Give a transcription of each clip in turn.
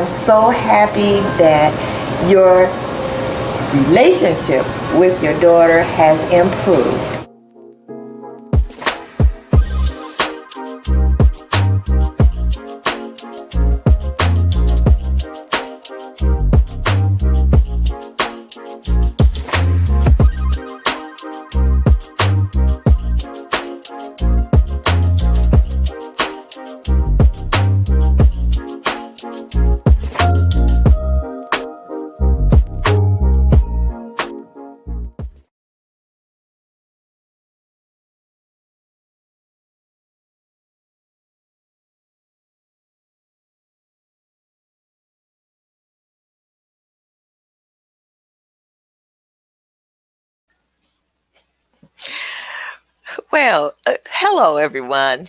am so happy that your relationship with your daughter has improved. Well, hello everyone.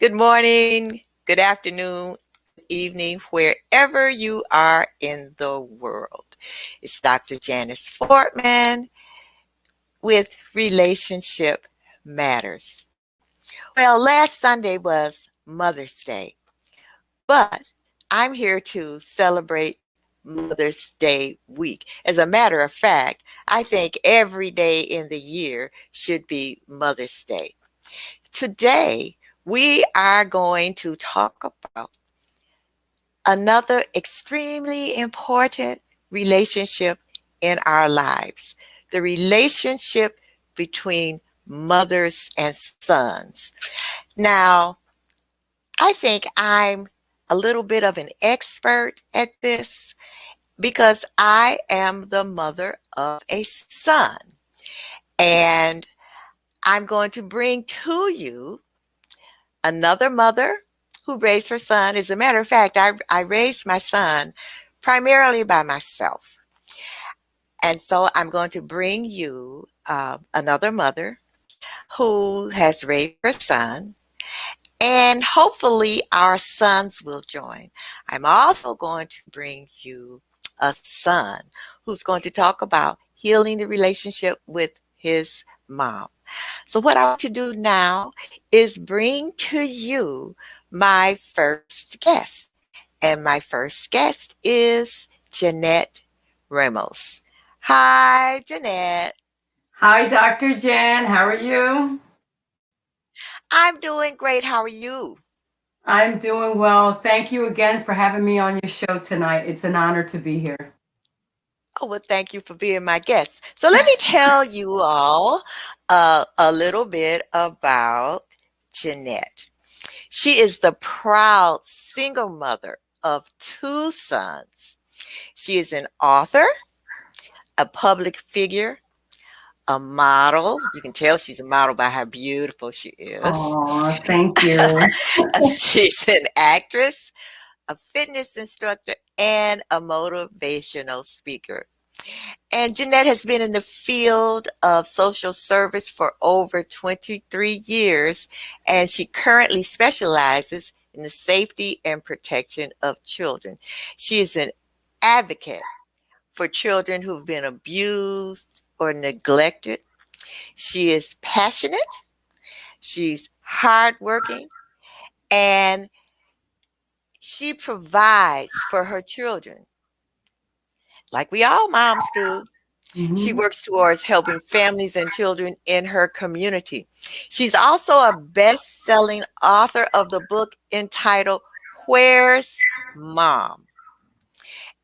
Good morning, good afternoon, good evening, wherever you are in the world. It's Dr. Janice Fortman with Relationship Matters. Well, last Sunday was Mother's Day, but I'm here to celebrate Mother's Day week. As a matter of fact, I think every day in the year should be Mother's Day. Today, we are going to talk about another extremely important relationship in our lives, the relationship between mothers and sons. Now, I think I'm a little bit of an expert at this because I am the mother of a son. And I'm going to bring to you another mother who raised her son. As a matter of fact, I raised my son primarily by myself. And so I'm going to bring you another mother who has raised her son. And hopefully our sons will join. I'm also going to bring you a son who's going to talk about healing the relationship with his mom. So what I want to do now is bring to you my first guest. And my first guest is Janette Ramos. Hi, Janette. Hi, Dr. Jan. How are you? I'm doing great. How are you? I'm doing well. Thank you again for having me on your show tonight. It's an honor to be here. Oh, well, thank you for being my guest. So let me tell you all a little bit about Janette. She is the proud single mother of two sons. She is an author, a public figure, a model. You can tell she's a model by how beautiful she is. Oh, thank you. She's an actress, a fitness instructor, and a motivational speaker. And Janette has been in the field of social service for over 23 years, and she currently specializes in the safety and protection of children. She is an advocate for children who've been abused or neglected. She is passionate, she's hardworking, and she provides for her children, like we all moms do. She Mhm. works towards helping families and children in her community. She's also a best-selling author of the book entitled Where's Mom?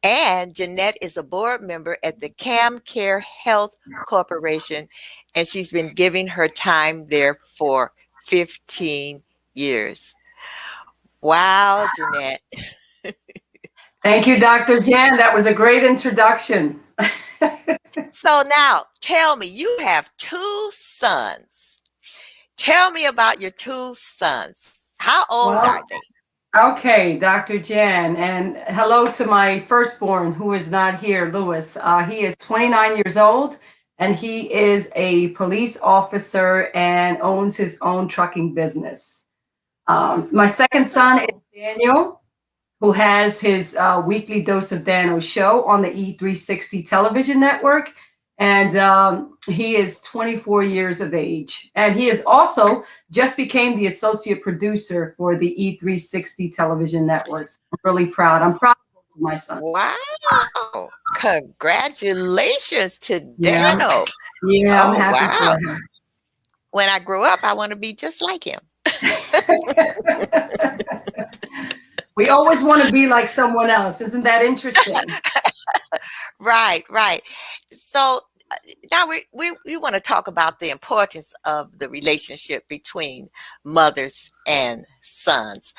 And Janette is a board member at the Cam Care Health Corporation, and she's been giving her time there for 15 years. Wow, Janette. Thank you, Dr. Jan. That was a great introduction. So now tell me, you have two sons. Tell me about your two sons. How old are Well, they? okay, Dr. Jan, and hello to my firstborn who is not here, Lewis. He is 29 years old, and he is a police officer and owns his own trucking business. My second son is Oh, Daniel, who has his weekly dose of Dano show on the E360 television network. And he is 24 years of age. And he is also just became the associate producer for the E360 television network. So I'm really proud. I'm proud of for my son. Wow. Congratulations to Yeah. Dano. Yeah, I'm Oh, happy for wow. him. When I grow up, I want to be just like him. We always want to be like someone else. Isn't that interesting? Right, right. So now we want to talk about the importance of the relationship between mothers and sons.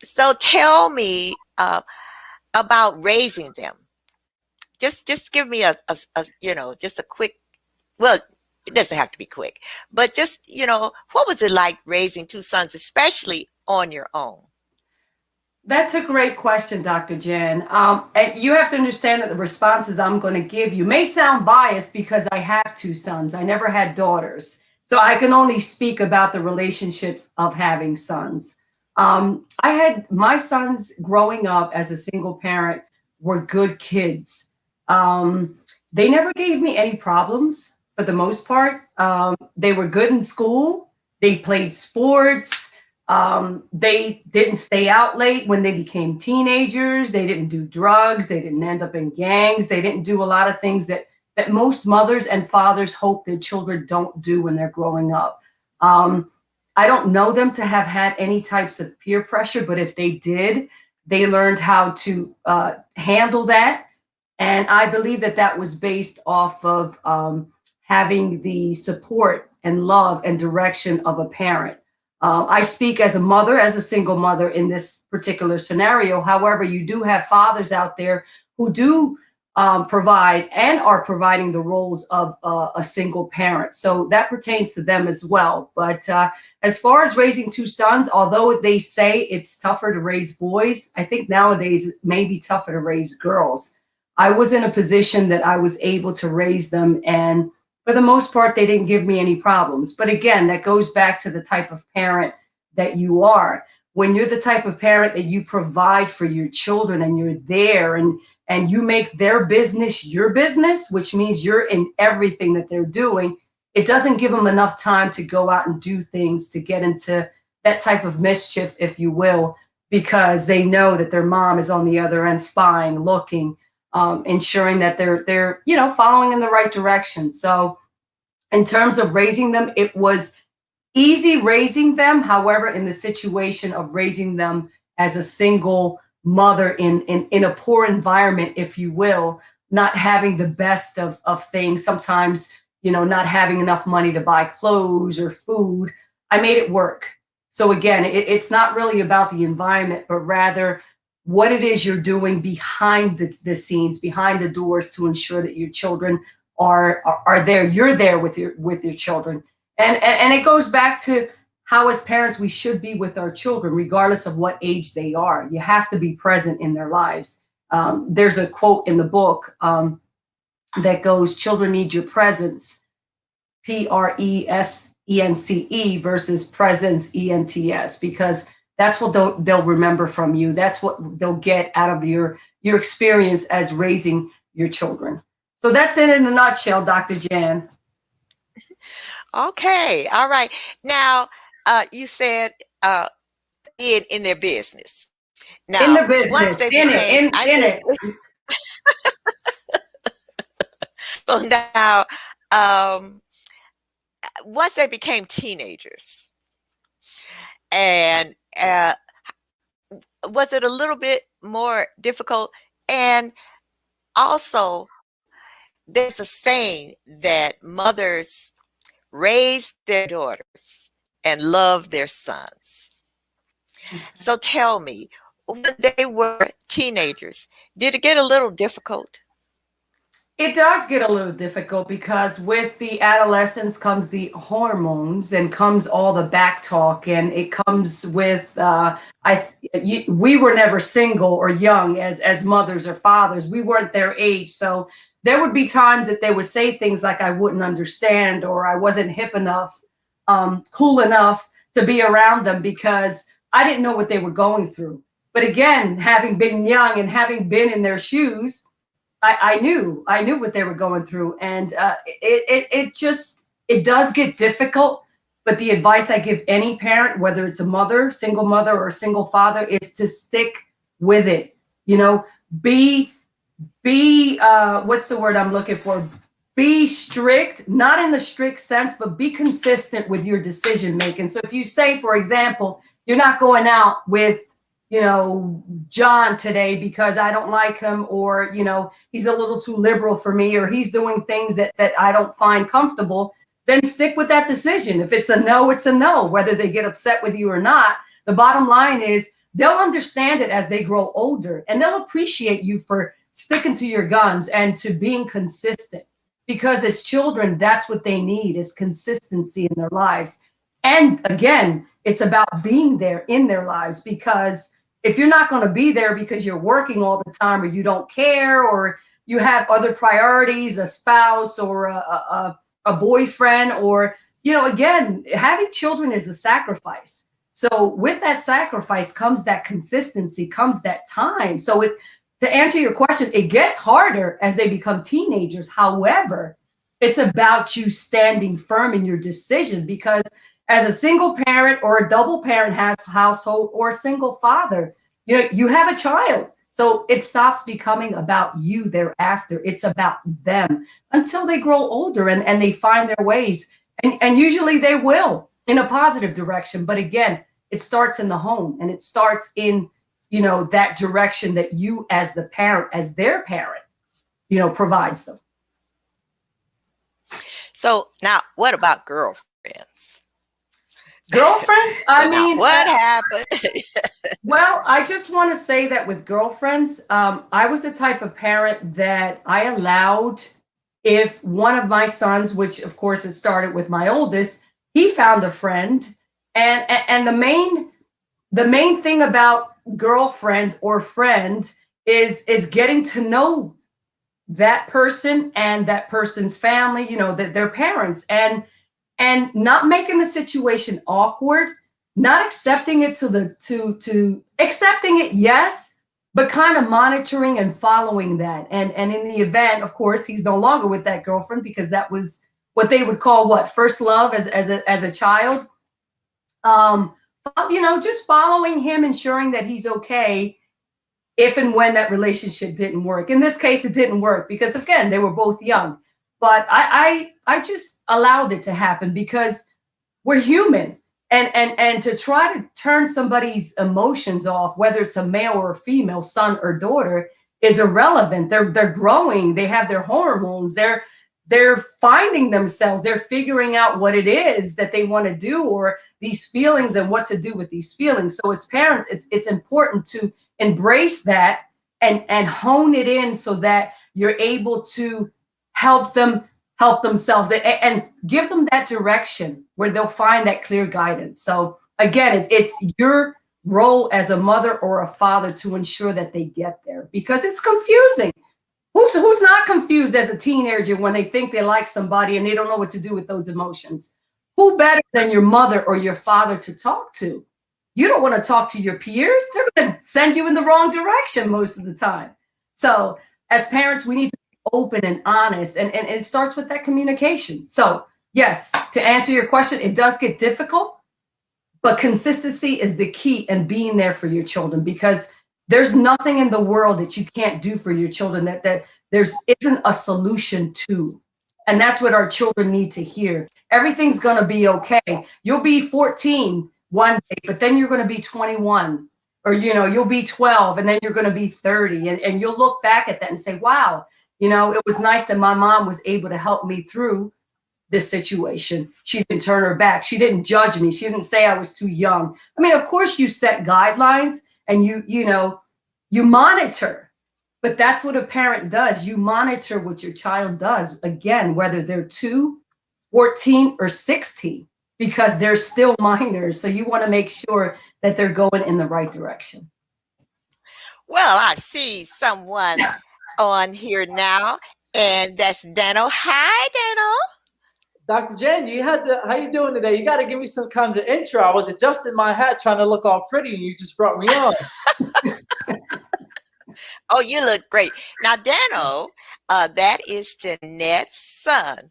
So tell me about raising them. Just give me a just a quick. Well, it doesn't have to be quick, but just what was it like raising two sons, especially on your own? That's a great question, Dr. Jen. And you have to understand that the responses I'm going to give you may sound biased because I have two sons. I never had daughters. So I can only speak about the relationships of having sons. I had my sons growing up as a single parent were good kids. They never gave me any problems for the most part. They were good in school. They played sports. They didn't stay out late when they became teenagers. They didn't do drugs. They didn't end up in gangs. They didn't do a lot of things that most mothers and fathers hope their children don't do when they're growing up. I don't know them to have had any types of peer pressure, but if they did, they learned how to handle that. And I believe that that was based off of having the support and love and direction of a parent. I speak as a mother, as a single mother in this particular scenario. However, you do have fathers out there who do provide and are providing the roles of a single parent. So that pertains to them as well. But as far as raising two sons, although they say it's tougher to raise boys, I think nowadays it may be tougher to raise girls. I was in a position that I was able to raise them, and for the most part, they didn't give me any problems. But again, that goes back to the type of parent that you are. When you're the type of parent that you provide for your children and you're there and you make their business your business, which means you're in everything that they're doing, it doesn't give them enough time to go out and do things to get into that type of mischief, if you will, because they know that their mom is on the other end spying, looking, ensuring that they're following in the right direction. So in terms of raising them, it was easy raising them. However, in the situation of raising them as a single mother in a poor environment, if you will, not having the best of things, sometimes, not having enough money to buy clothes or food, I made it work. So again, it's not really about the environment, but rather what it is you're doing behind the scenes, behind the doors to ensure that your children are there. You're there with your children. And it goes back to how as parents we should be with our children, regardless of what age they are. You have to be present in their lives. There's a quote in the book that goes, children need your presence, PRESENCE versus presence, ENTS, because that's what they'll remember from you. That's what they'll get out of your experience as raising your children. So that's it in a nutshell, Dr. Jan. Okay, all right. Now, you said in their business. Now, In the business, once they in became, it, in it. So now, once they became teenagers, and was it a little bit more difficult? And also, there's a saying that mothers raise their daughters and love their sons. So tell me, when they were teenagers, did it get a little difficult? It does get a little difficult because with the adolescence comes the hormones and comes all the back talk, and it comes with we were never single or young as mothers or fathers. We weren't their age, so there would be times that they would say things like I wouldn't understand, or I wasn't hip enough, cool enough to be around them because I didn't know what they were going through. But again, having been young and having been in their shoes, I knew what they were going through, and it does get difficult. But the advice I give any parent, whether it's a mother, single mother, or a single father, is to stick with it. be what's the word I'm looking for? Be strict, not in the strict sense, but be consistent with your decision making. So if you say, for example, you're not going out with, John today because I don't like him, or, he's a little too liberal for me, or he's doing things that I don't find comfortable, then stick with that decision. If it's a no, it's a no, whether they get upset with you or not. The bottom line is they'll understand it as they grow older, and they'll appreciate you for sticking to your guns and to being consistent, because as children, that's what they need, is consistency in their lives. And again, it's about being there in their lives, because if you're not going to be there because you're working all the time, or you don't care, or you have other priorities, a spouse or a boyfriend, or, again, having children is a sacrifice. So with that sacrifice comes that consistency, comes that time. So to answer your question, it gets harder as they become teenagers. However, it's about you standing firm in your decision, because as a single parent or a double parent household, or a single father, you have a child. So it stops becoming about you thereafter. It's about them until they grow older and they find their ways. And usually they will, in a positive direction. But again, it starts in the home, and it starts in, that direction that you as the parent, as their parent, provides them. So now, what about girlfriends? Girlfriends? I mean, what happened? Well, I just want to say that with girlfriends, I was the type of parent that I allowed, if one of my sons, which of course it started with my oldest, he found a friend, and the main thing about girlfriend or friend is getting to know that person and that person's family, their parents, and not making the situation awkward, not accepting it to accepting it, yes, but kind of monitoring and following that. And in the event, of course, he's no longer with that girlfriend, because that was what they would call first love as a child. Just following him, ensuring that he's okay if and when that relationship didn't work. In this case, it didn't work because, again, they were both young. But I just allowed it to happen, because we're human. And to try to turn somebody's emotions off, whether it's a male or a female, son or daughter, is irrelevant. They're growing. They have their hormones. They're finding themselves. They're figuring out what it is that they want to do, or these feelings, and what to do with these feelings. So as parents, it's important to embrace that and hone it in, so that you're able to help them help themselves, and give them that direction where they'll find that clear guidance. So again, it's your role as a mother or a father to ensure that they get there, because it's confusing. Who's not confused as a teenager when they think they like somebody and they don't know what to do with those emotions? Who better than your mother or your father to talk to? You don't want to talk to your peers. They're going to send you in the wrong direction most of the time. So as parents, we need to be open and honest, and it starts with that communication. So yes, to answer your question, it does get difficult, but consistency is the key, and being there for your children, because there's nothing in the world that you can't do for your children that there's isn't a solution to. And that's what our children need to hear. Everything's going to be okay. You'll be 14 one day, but then you're going to be 21, or, you'll be 12, and then you're going to be 30. And you'll look back at that and say, wow, it was nice that my mom was able to help me through this situation. She didn't turn her back. She didn't judge me. She didn't say I was too young. I mean, of course you set guidelines, and you monitor, but that's what a parent does. You monitor what your child does, again, whether they're 2, 14, or 16, because they're still minors. So you want to make sure that they're going in the right direction. Well, I see someone on here now, and that's Dano. Hi, Dano. Dr. Jen, how you doing today? You got to give me some kind of intro. I was adjusting my hat trying to look all pretty, and you just brought me on. Oh, you look great. Now, Dano, that is Janette's son.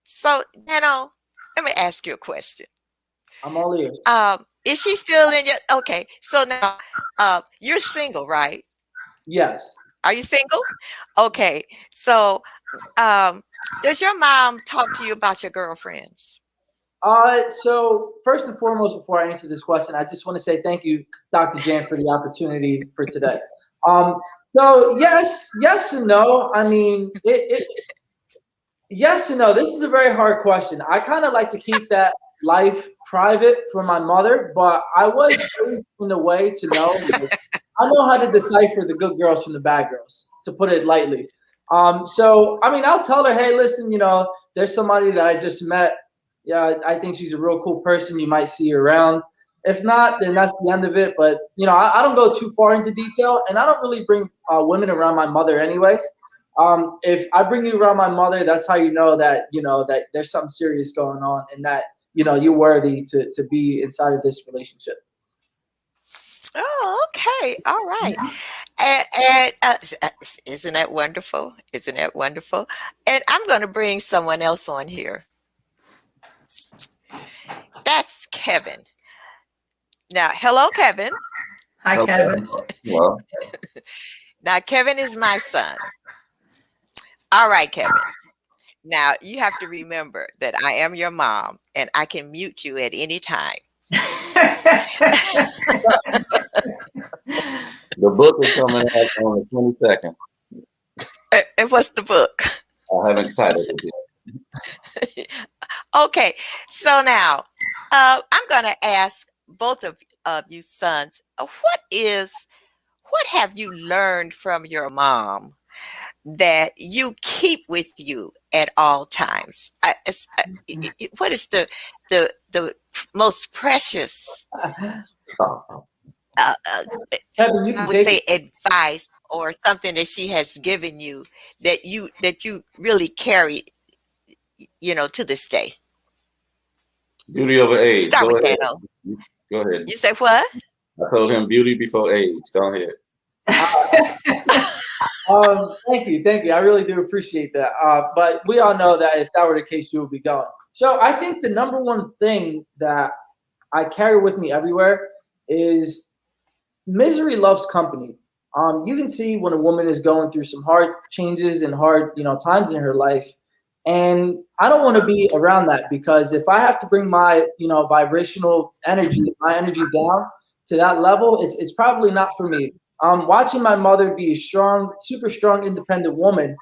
So, Dano, let me ask you a question. I'm all ears. Is she still in your? Okay, so now you're single, right? Yes. Are you single? Okay. So, does your mom talk to you about your girlfriends? So first and foremost, before I answer this question, I just want to say thank you, Dr. Jan, for the opportunity for today. Um, so yes and no. I mean, yes and no. This is a very hard question. I kind of like to keep that life private for my mother, but I was raised in a way to know. Like, I know how to decipher the good girls from the bad girls, to put it lightly. So I mean, I'll tell her, hey, listen, there's somebody that I just met. Yeah, I think she's a real cool person. You might see her around. If not, then that's the end of it. But I don't go too far into detail, and I don't really bring women around my mother, anyways. If I bring you around my mother, that's how you know that that there's something serious going on, and that you're worthy to be inside of this relationship. Oh, okay. All right. And isn't that wonderful? Isn't that wonderful? And I'm going to bring someone else on here. That's Kevin. Now, hello, Kevin. Hi, Okay. Kevin. Well, Now, Kevin is my son. All right, Kevin. Now, you have to remember that I am your mom and I can mute you at any time. the book is coming out on the 22nd. And what's the book? I haven't titled it yet. Okay, so now I'm going to ask both of you sons, what have you learned from your mom that you keep with you at all times? What is the most precious, Kevin, you can I would take say, it. advice or something that she has given you that you really carry, to this day? Beauty over age. Start Go with ahead. Dano. Go ahead. You say what? I told him beauty before age. Go ahead. Thank you. I really do appreciate that. But we all know that if that were the case, you would be going. So I think the number one thing that I carry with me everywhere is misery loves company. You can see when a woman is going through some hard changes and hard, times in her life. And I don't want to be around that, because if I have to bring my, vibrational energy, my energy down to that level, it's probably not for me. Watching my mother be a strong, super strong, independent woman,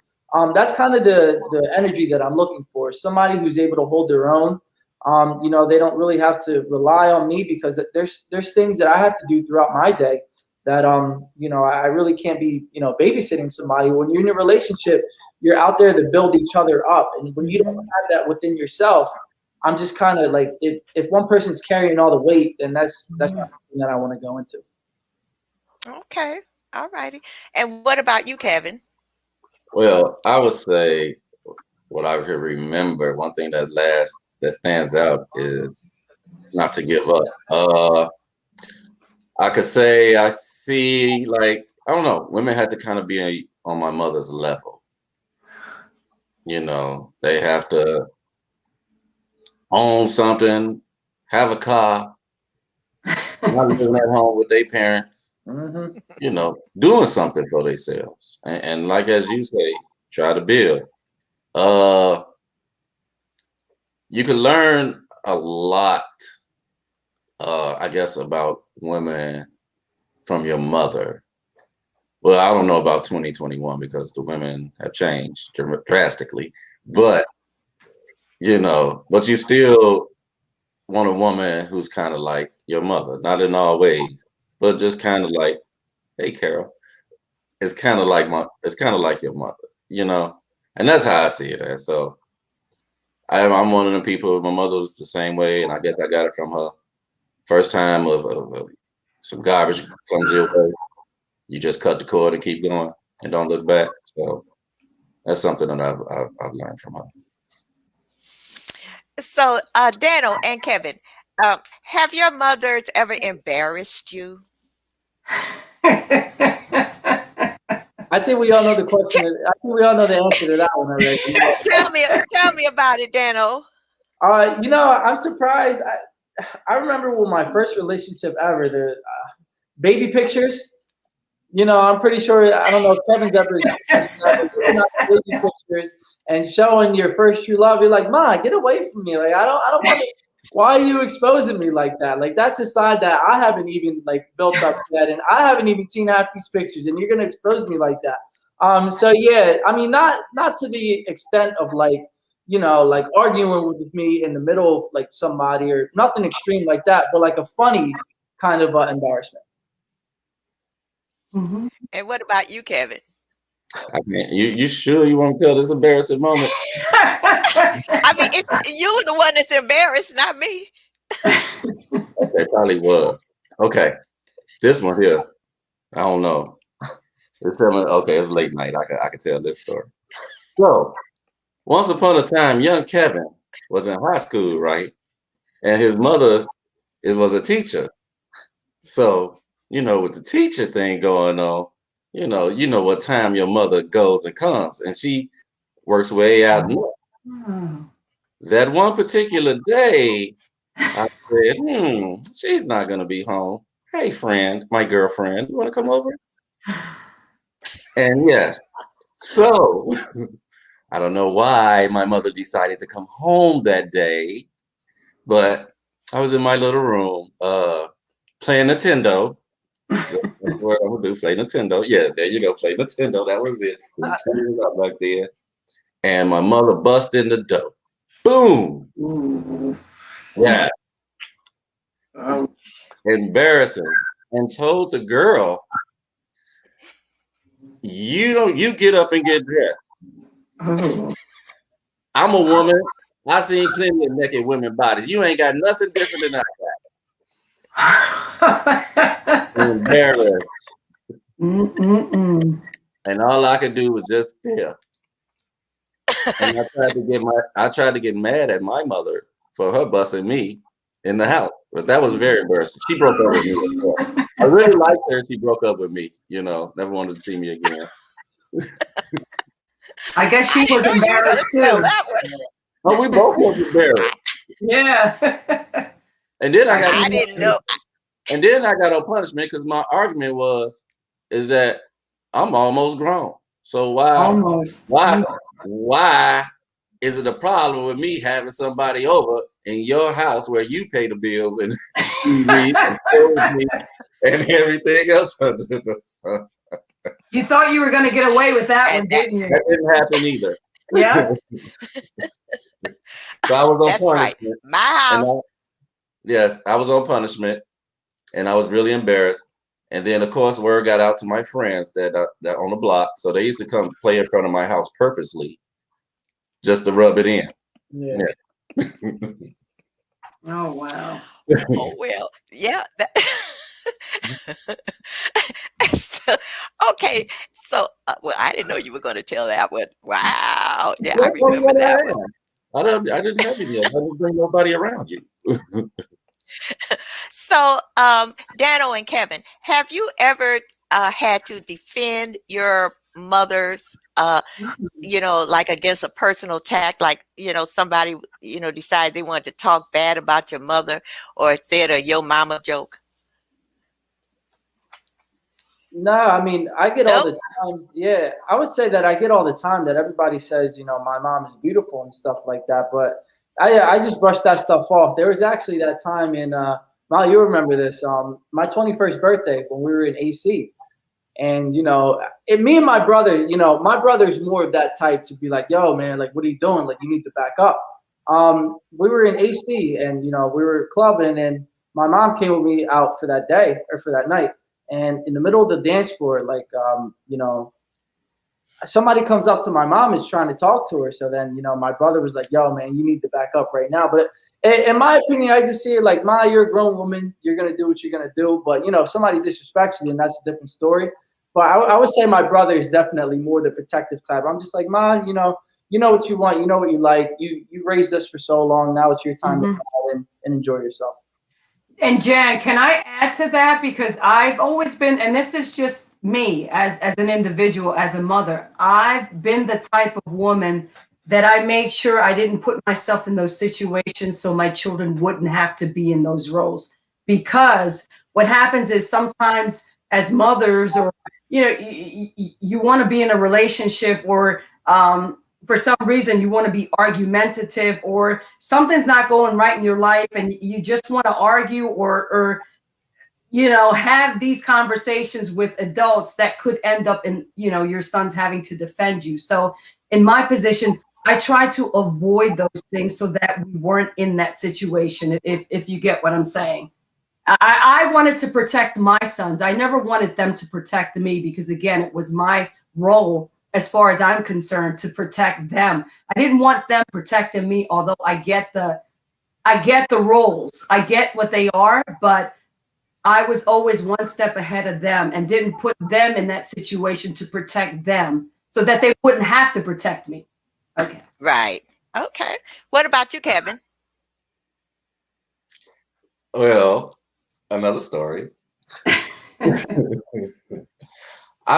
that's kind of the energy that I'm looking for. Somebody who's able to hold their own. They don't really have to rely on me, because there's things that I have to do throughout my day that I really can't be babysitting somebody. When you're in a relationship, you're out there to build each other up, and when you don't have that within yourself, I'm just kind of like, if one person's carrying all the weight, then that's not something that I want to go into. Okay. All righty. And what about you, Kevin? Well, I would say what I can remember, one thing that stands out is not to give up. I could say I see, like, I don't know, women had to kind of be on my mother's level. They have to own something, have a car, not living at home with their parents, doing something for themselves. And like, as you say, try to build. You can learn a lot, I guess, about women from your mother. Well, I don't know about 2021, because the women have changed drastically, but but you still want a woman who's kind of like your mother, not in all ways, but just kind of like, hey, Carol, it's kind of like your mother, and that's how I see it as. So I'm one of the people. My mother was the same way, and I guess I got it from her. First time of some garbage comes your way, you just cut the cord and keep going and don't look back. So that's something that I've learned from her. So, Dano and Kevin, have your mothers ever embarrassed you? I think we all know the question. I think we all know the answer to that one already. Tell me about it, Dano. I'm surprised. I remember when my first relationship ever, the baby pictures. You know, I'm pretty sure, I don't know if Kevin's ever experienced that, but looking at the baby pictures and showing your first true love, you're like, Ma, get away from me. Like, I don't want to, why are you exposing me like that? Like, that's a side that I haven't even like built up yet. And I haven't even seen half these pictures and you're going to expose me like that. So yeah, I mean, not to the extent of like, you know, like arguing with me in the middle of like somebody or nothing extreme like that, but like a funny kind of embarrassment. Mm-hmm. And what about you, Kevin? I mean, you sure you want to tell this embarrassing moment? I mean, you're the one that's embarrassed, not me. It probably was. Okay, this one here, I don't know. Okay, it's late night. I can tell this story. So, once upon a time, young Kevin was in high school, right? And his mother was a teacher. So, you know, with the teacher thing going on, you know what time your mother goes and comes, and she works way out north. That one particular day, I said, she's not gonna be home. Hey, friend, my girlfriend, you want to come over? And yes, so I don't know why my mother decided to come home that day, but I was in my little room playing Nintendo. What I'm gonna do, play Nintendo. Yeah, there you go, play Nintendo. That was it. Nintendo was up back there. And my mother bust in the door. Boom. Ooh. Yeah. Embarrassing. And told the girl, you get up and get dressed. I'm a woman. I seen plenty of naked women bodies. You ain't got nothing different than I got. Embarrassed. And all I could do was just stare. And I tried to get mad at my mother for her busting me in the house, but that was very embarrassing. She broke up with me as well. I really liked her. She broke up with me. You know, never wanted to see me again. I guess she was embarrassed too. Oh, we both was embarrassed. Yeah. And then I didn't know. And then I got on punishment because my argument is that I'm almost grown. So why is it a problem with me having somebody over in your house where you pay the bills and TV and everything else under the sun? You thought you were going to get away with that one, didn't you? That didn't happen either. Yeah. So I was on That's punishment. right. My house. Yes, I was on punishment, and I was really embarrassed. And then, of course, word got out to my friends that on the block. So they used to come play in front of my house purposely, just to rub it in. Yeah. Oh wow. Oh well, yeah. So, okay, so well, I didn't know you were going to tell that one. Wow, yeah, I remember that one. I didn't have any. I didn't bring nobody around you. So, Dano and Kevin, have you ever had to defend your mother's, like against a personal attack, like, somebody, decided they wanted to talk bad about your mother or said a yo mama joke? No, I mean, I get all the time. Yeah, I would say that I get all the time that everybody says, my mom is beautiful and stuff like that. But I just brush that stuff off. There was actually that time in, Molly, you remember this, my 21st birthday when we were in AC. And, me and my brother, my brother's more of that type to be like, yo, man, like, what are you doing? Like, you need to back up. We were in AC and, we were clubbing and my mom came with me out for that day or for that night. And in the middle of the dance floor, like, somebody comes up to my mom is trying to talk to her. So then, my brother was like, yo, man, you need to back up right now. But in my opinion, I just see it like, Ma, you're a grown woman. You're going to do what you're going to do. But, if somebody disrespects you, then that's a different story. But I would say my brother is definitely more the protective type. I'm just like, Ma, you know what you want. You know what you like. You raised us for so long. Now it's your time to come out and enjoy yourself. And Jan, can I add to that? Because I've always been, and this is just me as an individual, as a mother, I've been the type of woman that I made sure I didn't put myself in those situations so my children wouldn't have to be in those roles. Because what happens is sometimes as mothers or you know, you want to be in a relationship, or for some reason you want to be argumentative, or something's not going right in your life and you just want to argue, or you know, have these conversations with adults that could end up in, you know, your sons having to defend you. So in my position, I try to avoid those things so that we weren't in that situation, if you get what I'm saying. I wanted to protect my sons. I never wanted them to protect me, because again, it was my role, as far as I'm concerned, to protect them. I didn't want them protecting me, although I get the roles. I get what they are, but I was always one step ahead of them and didn't put them in that situation to protect them so that they wouldn't have to protect me. Okay. Right. Okay. What about you, Kevin? Well, another story. I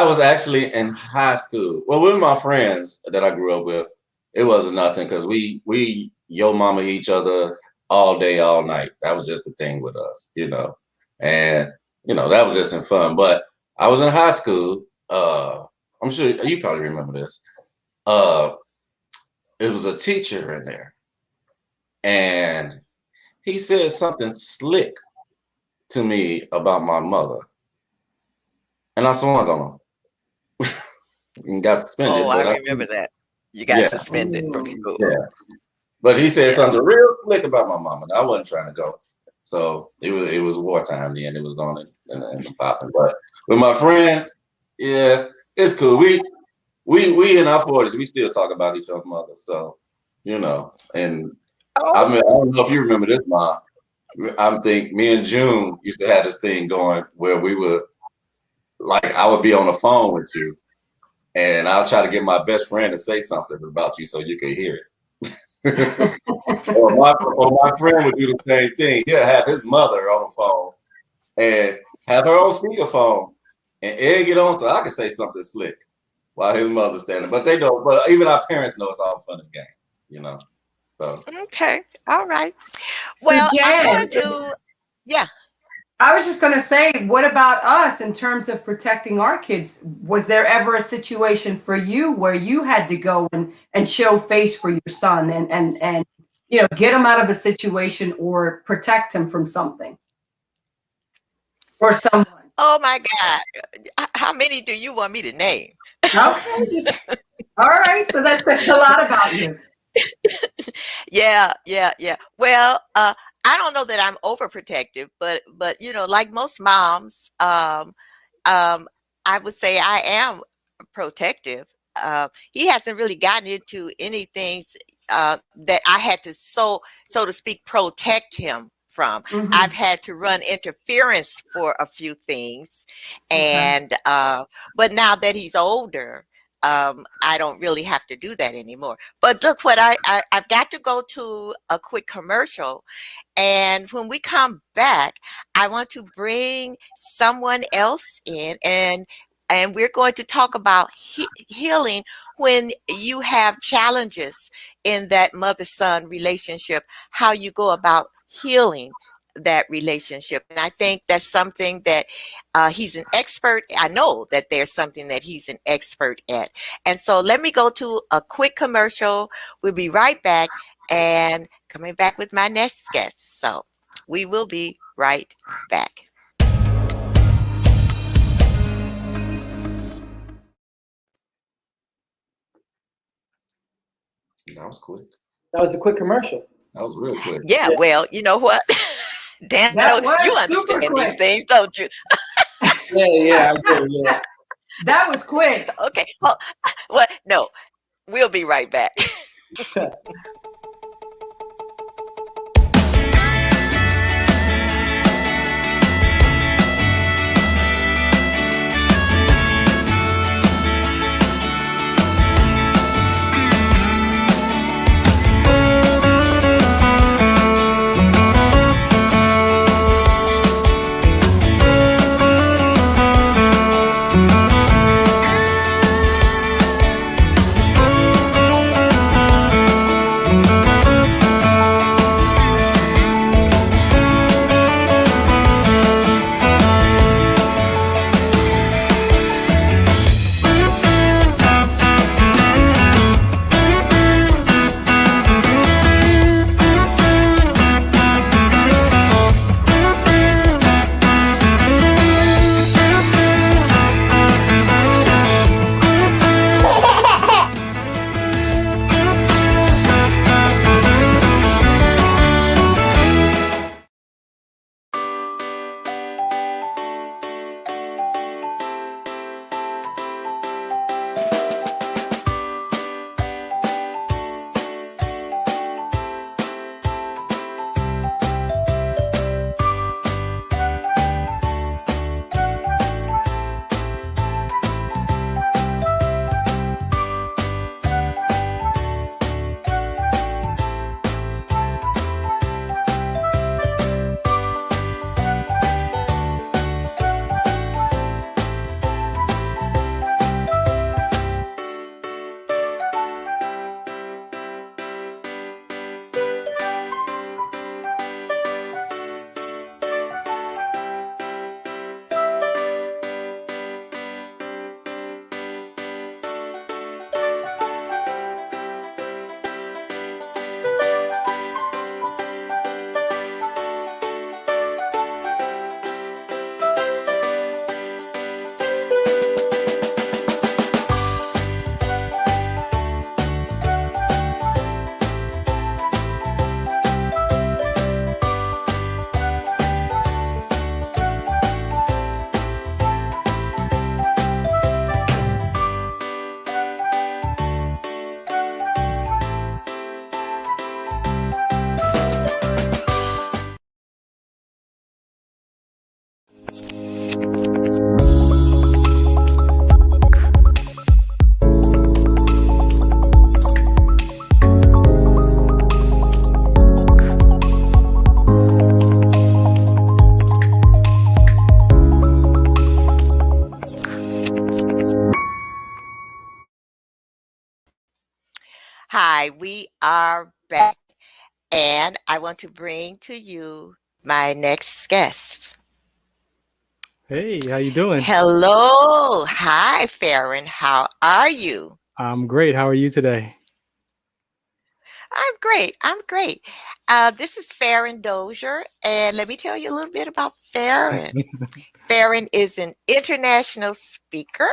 was actually in high school. Well, with my friends that I grew up with, it wasn't nothing, because we yo mama each other all day, all night. That was just the thing with us, you know. And, you know, that was just in fun. But I was in high school. I'm sure you probably remember this. It was a teacher in there. And he said something slick to me about my mother. And I swung on him. And got suspended. Oh, I remember that. You got suspended from school. Yeah. But he said something real slick about my mama. And I wasn't trying to go. So it was wartime then. It was on it and popping. But with my friends, yeah, it's cool. We in our 40s, we still talk about each other's mother. So, you know, and I mean, I don't know if you remember this, Mom. I think me and June used to have this thing going where we would, like, I would be on the phone with you, and I'll try to get my best friend to say something about you so you could hear it. or my friend would do the same thing. He'll have his mother on the phone and have her on speakerphone and egg it on so I can say something slick while his mother's standing. But they don't. But even our parents know it's all fun and games, you know. So okay, all right. Well, so Jan, I'm going to, yeah. I was just going to say, what about us in terms of protecting our kids? Was there ever a situation for you where you had to go and show face for your son and you know, get him out of a situation or protect him from something or someone? Oh my God. How many do you want me to name? Okay. All right. So that says a lot about you. Yeah. Well, I don't know that I'm overprotective, but you know, like most moms, I would say I am protective. He hasn't really gotten into anything that I had to so to speak protect him from. Mm-hmm. I've had to run interference for a few things, and but now that he's older, I don't really have to do that anymore. But look, what I've got to go to a quick commercial, and when we come back, I want to bring someone else in, and we're going to talk about healing when you have challenges in that mother-son relationship, how you go about healing that relationship. And I think that's something that he's an expert. I know that there's something that he's an expert at. And so let me go to a quick commercial. We'll be right back and coming back with my next guest. So we will be right back. that was quick. That was a quick commercial. That was real quick. Yeah. Well, you know what? Dan, you understand these things, don't you? Yeah, I do, yeah. That was quick. Okay. Well, no, we'll be right back. right, we are back, and I want to bring to you my next guest. Hey, how you doing? Hello. Hi, Farron. How are you? I'm great. How are you today? I'm great. I'm great. This is Farron Dozier, and let me tell you a little bit about Farron. Farron is an international speaker.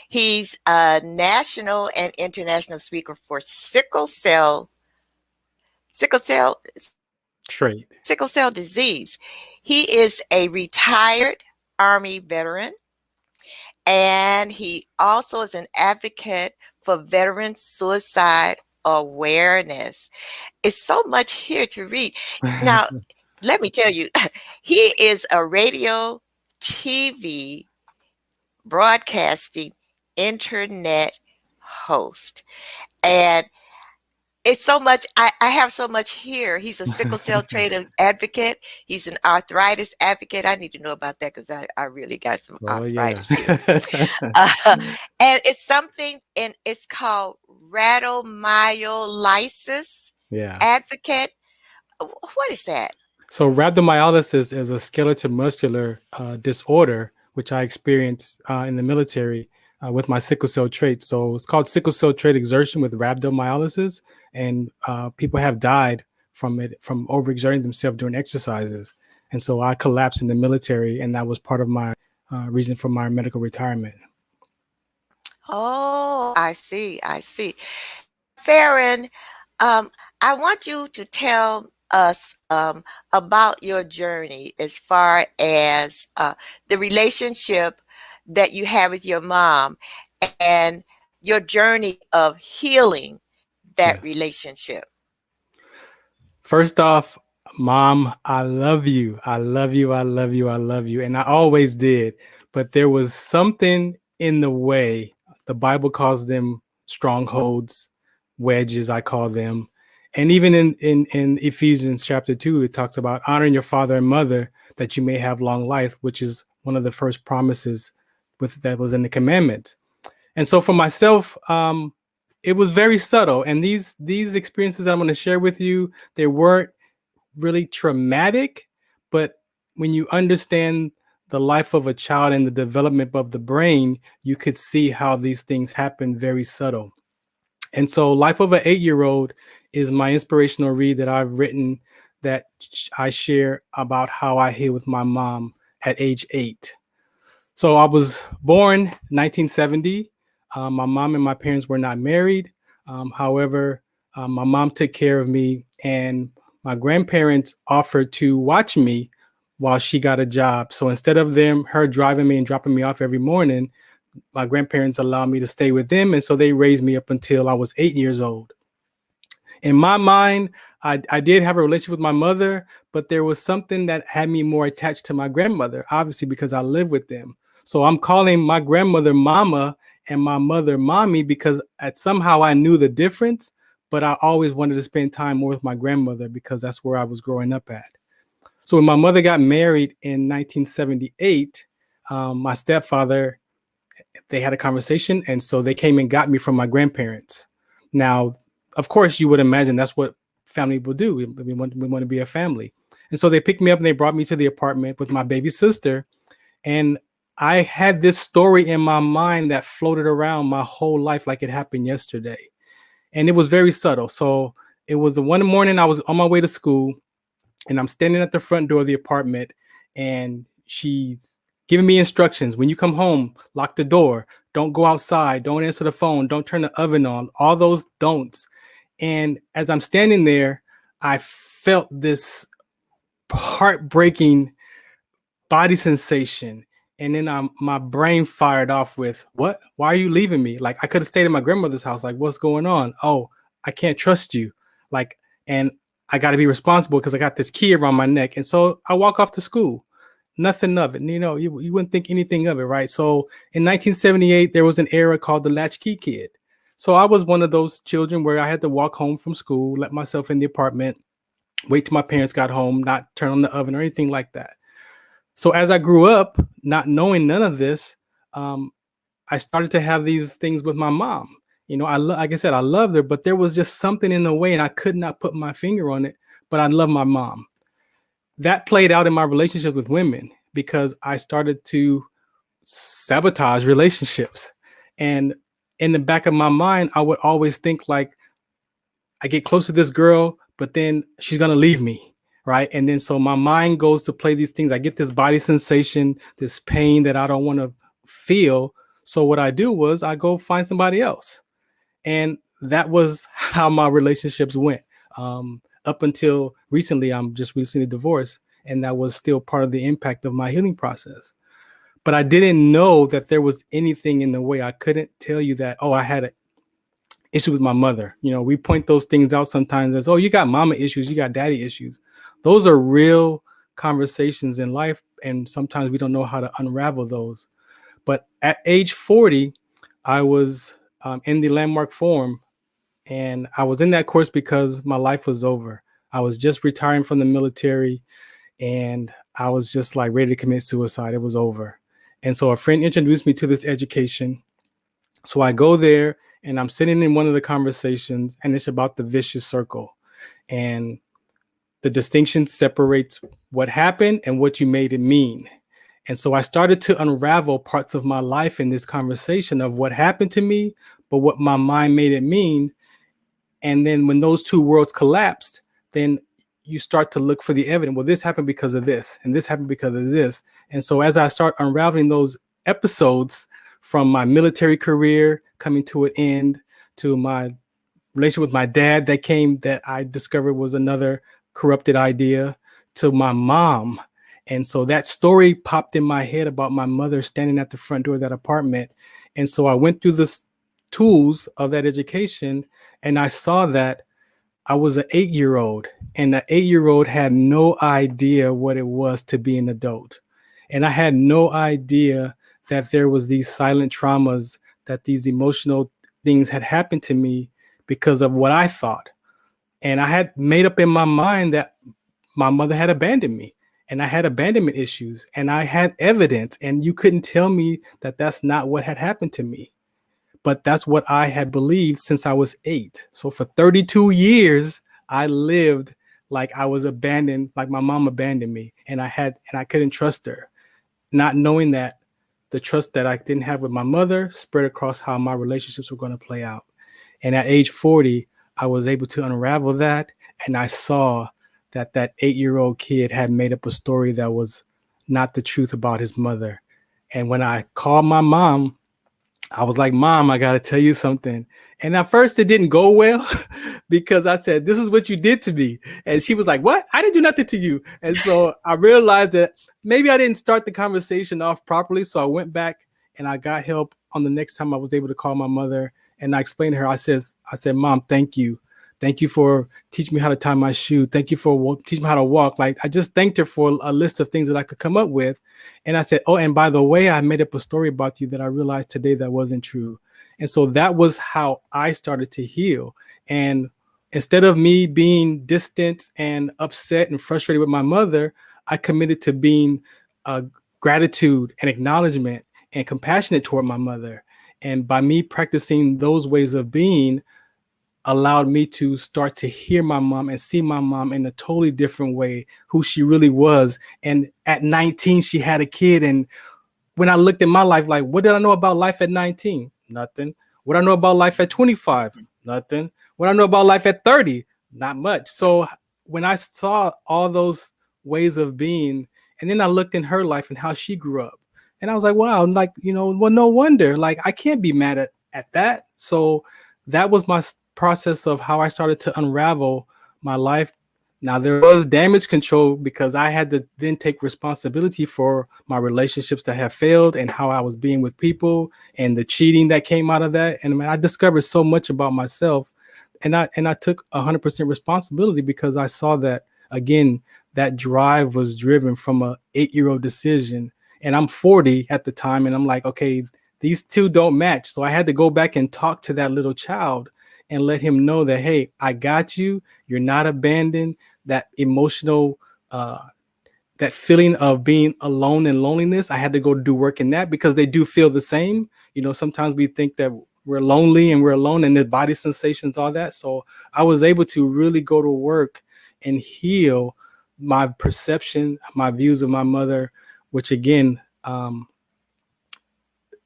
He's a national and international speaker for sickle cell Trade. sickle cell disease. He is a retired Army veteran, and he also is an advocate for veteran suicide awareness. It's so much here to read. Now, let me tell you, he is a radio, TV, broadcasting, internet host. And it's so much. I have so much here. He's a sickle cell trait advocate. He's an arthritis advocate. I need to know about that because I really got some Oh yeah. arthritis here. And it's something, and it's called rhabdomyolysis Yeah. advocate. What is that? So rhabdomyolysis is a skeletal muscular disorder which I experienced in the military with my sickle cell trait. So it's called sickle cell trait exertion with rhabdomyolysis, and people have died from it, from overexerting themselves during exercises. And so I collapsed in the military, and that was part of my reason for my medical retirement. Oh, I see. I see. Farron, I want you to tell us about your journey as far as the relationship that you have with your mom and your journey of healing that Yes. relationship. First off, Mom, I love you. I love you. I love you. I love you. And I always did. But there was something in the way. The Bible calls them strongholds, wedges, I call them. And even in Ephesians chapter 2, it talks about honoring your father and mother that you may have long life, which is one of the first promises that was in the commandments. And so for myself, it was very subtle. And these experiences I'm going to share with you, they weren't really traumatic, but when you understand the life of a child and the development of the brain, you could see how these things happen very subtle. And so Life of an 8-Year-Old is my inspirational read that I've written that I share about how I healed with my mom at age 8. So I was born 1970. My mom and my parents were not married. However, my mom took care of me, and my grandparents offered to watch me while she got a job. So instead of her driving me and dropping me off every morning, my grandparents allowed me to stay with them. And so they raised me up until I was 8 years old. In my mind, I did have a relationship with my mother, but there was something that had me more attached to my grandmother, obviously because I lived with them. So I'm calling my grandmother Mama and my mother Mommy because somehow I knew the difference, but I always wanted to spend time more with my grandmother because that's where I was growing up at. So when my mother got married in 1978, my stepfather, they had a conversation, and so they came and got me from my grandparents. Now, of course, you would imagine that's what family will do. We want to be a family. And so they picked me up and they brought me to the apartment with my baby sister. And I had this story in my mind that floated around my whole life like it happened yesterday. And it was very subtle. So it was the one morning I was on my way to school, and I'm standing at the front door of the apartment, and she's giving me instructions. When you come home, lock the door. Don't go outside. Don't answer the phone. Don't turn the oven on. All those don'ts. And as I'm standing there, I felt this heartbreaking body sensation. And then my brain fired off with, what? Why are you leaving me? Like, I could have stayed at my grandmother's house. Like, what's going on? Oh, I can't trust you. Like, and I got to be responsible because I got this key around my neck. And so I walk off to school. Nothing of it. You know, you wouldn't think anything of it, right? So in 1978, there was an era called the latchkey kid. So I was one of those children where I had to walk home from school, let myself in the apartment, wait till my parents got home, not turn on the oven or anything like that. So as I grew up, not knowing none of this, I started to have these things with my mom. You know, like I said, I loved her, but there was just something in the way, and I could not put my finger on it. But I love my mom. That played out in my relationship with women because I started to sabotage relationships. And in the back of my mind, I would always think like, I get close to this girl, but then she's going to leave me. Right. And then so my mind goes to play these things. I get this body sensation, this pain that I don't want to feel. So what I do was I go find somebody else. And that was how my relationships went. Up until recently, I'm just recently divorced. And that was still part of the impact of my healing process. But I didn't know that there was anything in the way. I couldn't tell you that, oh, I had an issue with my mother. You know, we point those things out sometimes as, oh, you got mama issues, you got daddy issues. Those are real conversations in life. And sometimes we don't know how to unravel those. But at age 40, I was in the Landmark Forum. And I was in that course because my life was over. I was just retiring from the military. And I was just like ready to commit suicide. It was over. And so a friend introduced me to this education. So I go there and I'm sitting in one of the conversations, and it's about the vicious circle. And the distinction separates what happened and what you made it mean. And so I started to unravel parts of my life in this conversation of what happened to me, but what my mind made it mean. And then when those two worlds collapsed, then you start to look for the evidence. Well, this happened because of this, and this happened because of this. And so as I start unraveling those episodes from my military career coming to an end, to my relationship with my dad that I discovered was another corrupted idea, to my mom. And so that story popped in my head about my mother standing at the front door of that apartment. And so I went through the tools of that education, and I saw that I was an 8-year-old, and the 8-year-old had no idea what it was to be an adult. And I had no idea that there was these silent traumas, that these emotional things had happened to me because of what I thought. And I had made up in my mind that my mother had abandoned me, and I had abandonment issues, and I had evidence, and you couldn't tell me that that's not what had happened to me. But that's what I had believed since I was 8. So for 32 years, I lived like I was abandoned, like my mom abandoned me, and I couldn't trust her, not knowing that the trust that I didn't have with my mother spread across how my relationships were going to play out. And at age 40, I was able to unravel that, and I saw that 8-year-old kid had made up a story that was not the truth about his mother. And when I called my mom, I was like, Mom, I got to tell you something. And at first it didn't go well because I said, this is what you did to me. And she was like, what? I didn't do nothing to you. And so I realized that maybe I didn't start the conversation off properly. So I went back and I got help on the next time I was able to call my mother. And I explained to her, I said, Mom, thank you. Thank you for teaching me how to tie my shoe. Thank you for teaching me how to walk. Like, I just thanked her for a list of things that I could come up with. And I said, oh, and by the way, I made up a story about you that I realized today that wasn't true. And so that was how I started to heal. And instead of me being distant and upset and frustrated with my mother, I committed to being gratitude and acknowledgement and compassionate toward my mother. And by me practicing those ways of being, allowed me to start to hear my mom and see my mom in a totally different way, who she really was. And at 19, she had a kid. And when I looked at my life, like, what did I know about life at 19? Nothing. What I know about life at 25? Nothing. What I know about life at 30? Not much. So when I saw all those ways of being, and then I looked in her life and how she grew up, and I was like, wow, like, well, no wonder, like, I can't be mad at that. So that was my process of how I started to unravel my life. Now, there was damage control because I had to then take responsibility for my relationships that have failed and how I was being with people and the cheating that came out of that. And I discovered so much about myself, and I took 100% responsibility because I saw that, again, that drive was driven from a 8-year-old decision. And I'm 40 at the time, and I'm like, okay, these two don't match. So I had to go back and talk to that little child and let him know that, hey, I got you. You're not abandoned. That emotional, that feeling of being alone and loneliness, I had to go do work in that because they do feel the same. Sometimes we think that we're lonely and we're alone, and the body sensations, all that. So I was able to really go to work and heal my perception, my views of my mother, which again,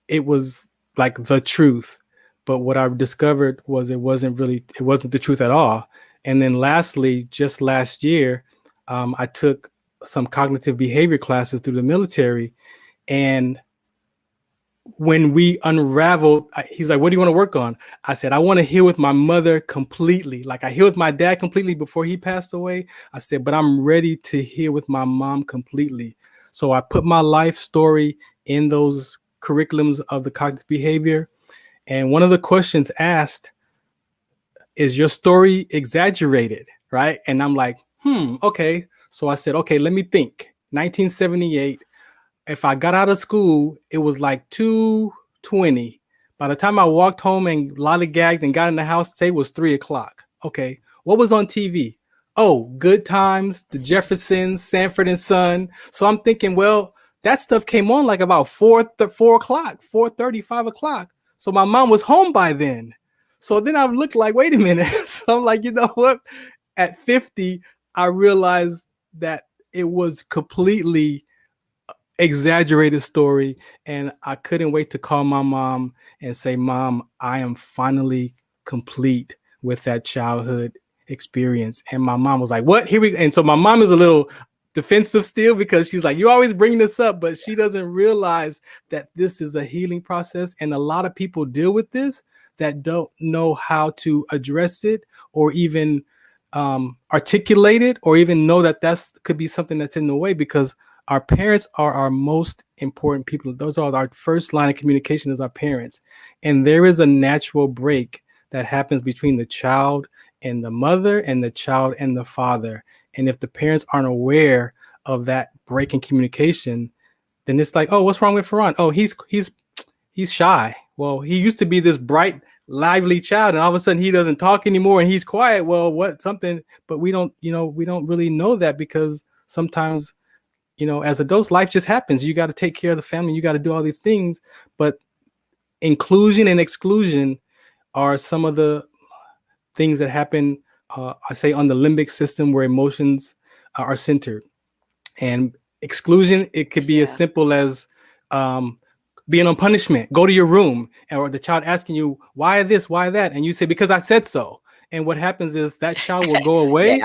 it was like the truth. But what I discovered was it wasn't the truth at all. And then lastly, just last year, I took some cognitive behavior classes through the military. And when we unraveled, he's like, what do you want to work on? I said, I want to heal with my mother completely. Like I healed with my dad completely before he passed away. I said, but I'm ready to heal with my mom completely. So I put my life story in those curriculums of the cognitive behavior. And one of the questions asked, is your story exaggerated? Right. And I'm like, okay. So I said, okay, let me think. 1978. If I got out of school, it was like 2:20. By the time I walked home and lollygagged and got in the house, say it was 3:00. Okay. What was on TV? Oh, Good Times, The Jeffersons, Sanford and Son. So I'm thinking, well, that stuff came on like about 4:30, 5:00. So my mom was home by then. So then I looked like, wait a minute. So I'm like, you know what? At 50, I realized that it was completely exaggerated story, and I couldn't wait to call my mom and say, Mom, I am finally complete with that childhood experience. And my mom was like, what? Here we go. And so my mom is a little defensive still because she's like, you always bring this up, but she doesn't realize that this is a healing process. And a lot of people deal with this that don't know how to address it or even articulate it or even know that could be something that's in the way, because our parents are our most important people. Those are our first line of communication is our parents. And there is a natural break that happens between the child and the mother and the child and the father. And if the parents aren't aware of that break in communication, then it's like, oh, what's wrong with Farhan? Oh, he's shy. Well, he used to be this bright, lively child, and all of a sudden he doesn't talk anymore and he's quiet. Well, but we don't really know that, because sometimes, as adults, life just happens. You got to take care of the family. You got to do all these things. But inclusion and exclusion are some of the things that happen, I say, on the limbic system where emotions are centered. And exclusion, it could be as simple as being on punishment. Go to your room, or the child asking you, why this, why that? And you say, because I said so. And what happens is that child will go away.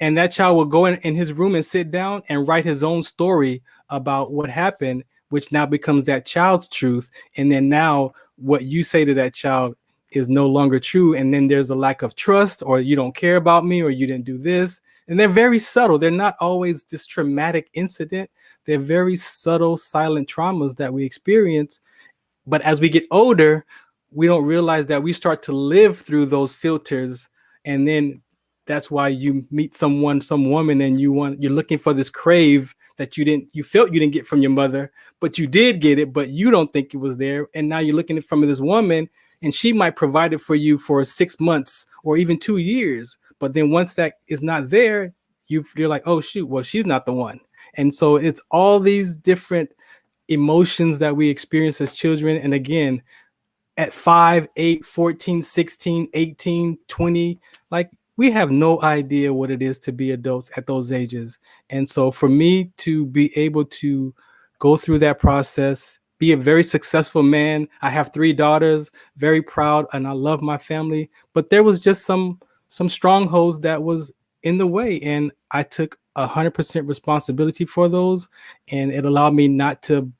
And that child will go in his room and sit down and write his own story about what happened, which now becomes that child's truth. And then now what you say to that child is no longer true. And then there's a lack of trust, or you don't care about me, or you didn't do this. And they're very subtle. They're not always this traumatic incident. They're very subtle, silent traumas that we experience. But as we get older, we don't realize that we start to live through those filters. And then that's why you meet some woman, and you're looking for this crave that you felt you didn't get from your mother, but you did get it, but you don't think it was there. And now you're looking from this woman, and she might provide it for you for 6 months or even 2 years. But then once that is not there, you're like, oh shoot, well, she's not the one. And so it's all these different emotions that we experience as children. And again, at 5, 8, 14, 16, 18, 20, like, we have no idea what it is to be adults at those ages. And so for me to be able to go through that process, be a very successful man, I have 3 daughters, very proud, and I love my family, but there was just some strongholds that was in the way, and I took 100% responsibility for those, and it allowed me not to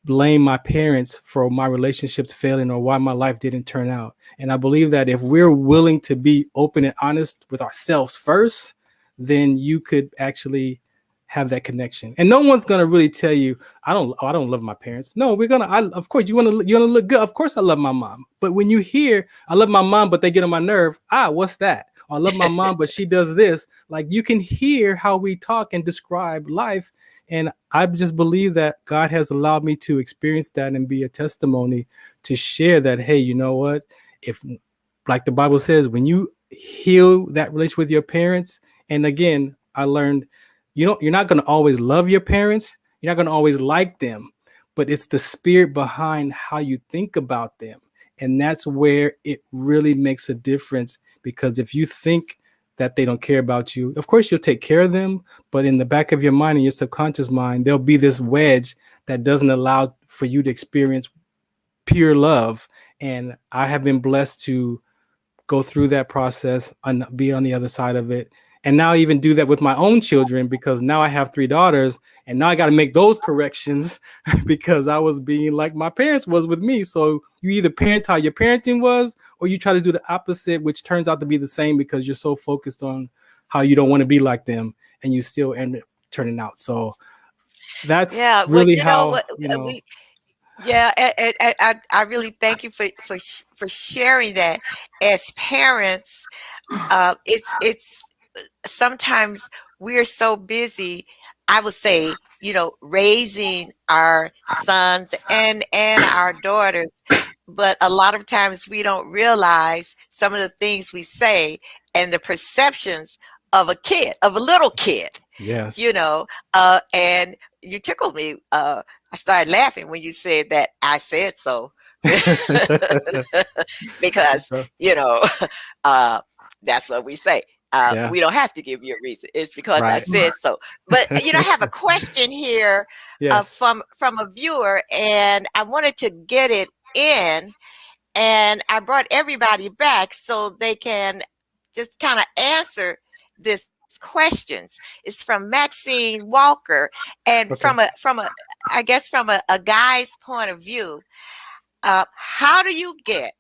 blame my parents for my relationships failing or why my life didn't turn out. And I believe that if we're willing to be open and honest with ourselves first, then you could actually have that connection. And no one's gonna really tell you, I don't love my parents. No, of course you wanna look good. Of course I love my mom. But when you hear, I love my mom, but they get on my nerve, what's that? Or I love my mom, but she does this. Like, you can hear how we talk and describe life. And I just believe that God has allowed me to experience that and be a testimony to share that, hey, you know what? If, like the Bible says, when you heal that relationship with your parents, and again, I learned, you're not going to always love your parents. You're not going to always like them, but it's the spirit behind how you think about them. And that's where it really makes a difference, because if you think that they don't care about you, of course you'll take care of them, but in the back of your mind and your subconscious mind, there'll be this wedge that doesn't allow for you to experience pure love. And I have been blessed to go through that process and be on the other side of it. And now I even do that with my own children, because now I have 3 daughters and now I got to make those corrections because I was being like my parents was with me. So you either parent how your parenting was, or you try to do the opposite, which turns out to be the same because you're so focused on how you don't want to be like them, and you still end up turning out. So that's Yeah, well, really you know how, what yeah, I really thank you for sharing that. As parents, it's sometimes we're so busy, I would say, raising our sons and our daughters, but a lot of times we don't realize some of the things we say and the perceptions of a little kid, yes. and you tickled me. I started laughing when you said that I said so. Because, you know, that's what we say. Yeah. We don't have to give you a reason. It's because I Right. said so. But I have a question here Yes. from a viewer, and I wanted to get it in, and I brought everybody back so they can just kind of answer this questions. It's from Maxine Walker, and Okay. from a I guess from a guy's point of view, how do you get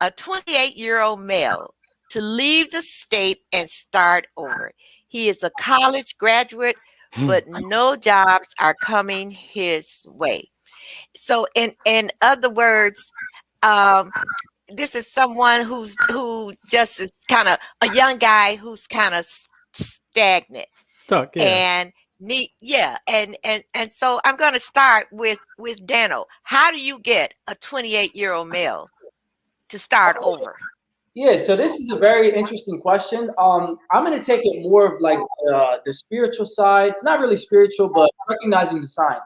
a 28-year-old male to leave the state and start over? He is a college graduate, but no jobs are coming his way. So in other words, this is someone who just is kind of a young guy who's kind of stagnant Stuck. Yeah. and and so I'm going to start with Dano. How do you get a 28-year-old male to start over? Yeah, so this is a very interesting question. I'm going to take it more of like the spiritual side, not really spiritual, but recognizing the signs.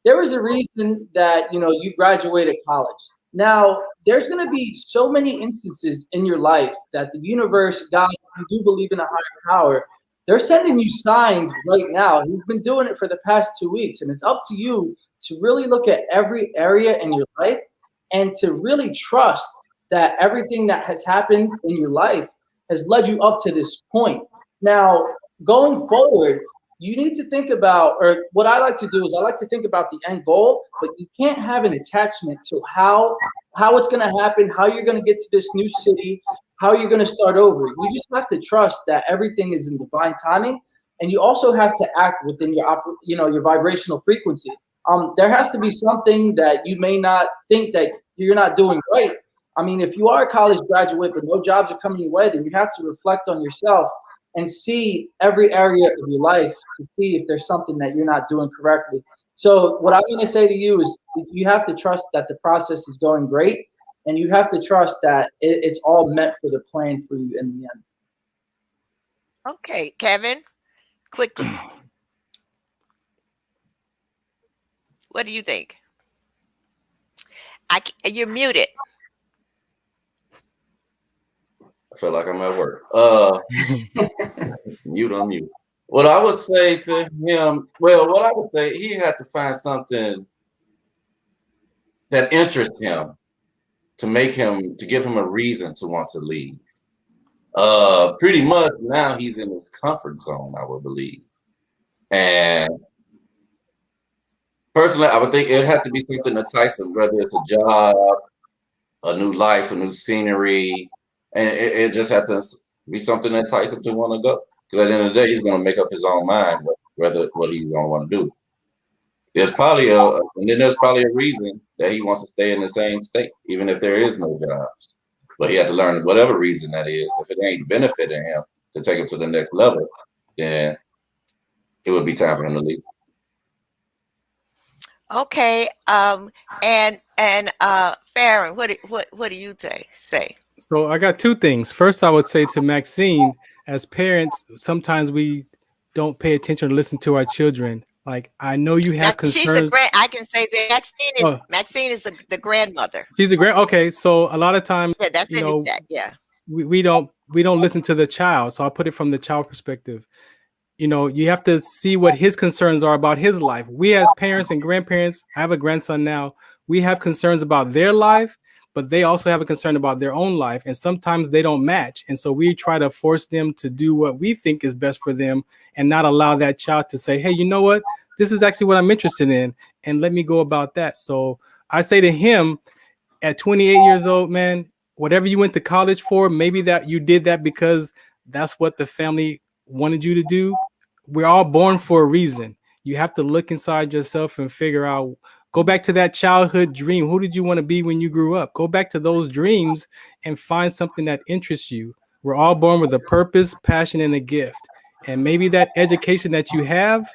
There was a reason that you graduated college. Now, there's going to be so many instances in your life that the universe, God, you do believe in a higher power. They're sending you signs right now. He's been doing it for the past 2 weeks, and it's up to you to really look at every area in your life and to really trust that everything that has happened in your life has led you up to this point. Now, going forward, you need to think about, or what I like to do is I like to think about the end goal, but you can't have an attachment to how it's going to happen, how you're going to get to this new city, how you're going to start over. You just have to trust that everything is in divine timing, and you also have to act within your vibrational frequency. There has to be something that you may not think that you're not doing right. I mean, if you are a college graduate but no jobs are coming your way, then you have to reflect on yourself and see every area of your life to see if there's something that you're not doing correctly. So what I'm going to say to you is you have to trust that the process is going great, and you have to trust that it's all meant for the plan for you in the end. Okay, Kevin, quickly. What do you think? You're muted. I feel like I'm at work. Mute on mute. What I would say to him, what I would say, he had to find something that interests him to give him a reason to want to leave. Pretty much now he's in his comfort zone, I would believe. And personally, I would think it had to be something to entice him, whether it's a job, a new life, a new scenery, and it just had to be something that entices him to want to go. Because at the end of the day, he's going to make up his own mind whether what he's going to want to do. There's probably a reason that he wants to stay in the same state, even if there is no jobs. But he had to learn whatever reason that is. If it ain't benefiting him to take him to the next level, then it would be time for him to leave. Okay. And Farron, what do you say? So I got 2 things. First, I would say to Maxine, as parents, sometimes we don't pay attention to listen to our children. Like, I know you Now have she's a concerns. I can say that Oh, Maxine is the grandmother. she's a great. Okay, so a lot of times, Yeah, that's you in the know, chat. Yeah. we don't listen to the child. So I'll put it from the child perspective. You have to see what his concerns are about his life. We as parents and grandparents, I have a grandson now, we have concerns about their life, but they also have a concern about their own life. And sometimes they don't match. And so we try to force them to do what we think is best for them and not allow that child to say, hey, you know what? This is actually what I'm interested in. And let me go about that. So I say to him, at 28 years old, man, whatever you went to college for, maybe that you did that because that's what the family wanted you to do. We're all born for a reason. You have to look inside yourself and figure out, go back to that childhood dream. Who did you want to be when you grew up? Go back to those dreams and find something that interests you. We're all born with a purpose, passion, and a gift. And maybe that education that you have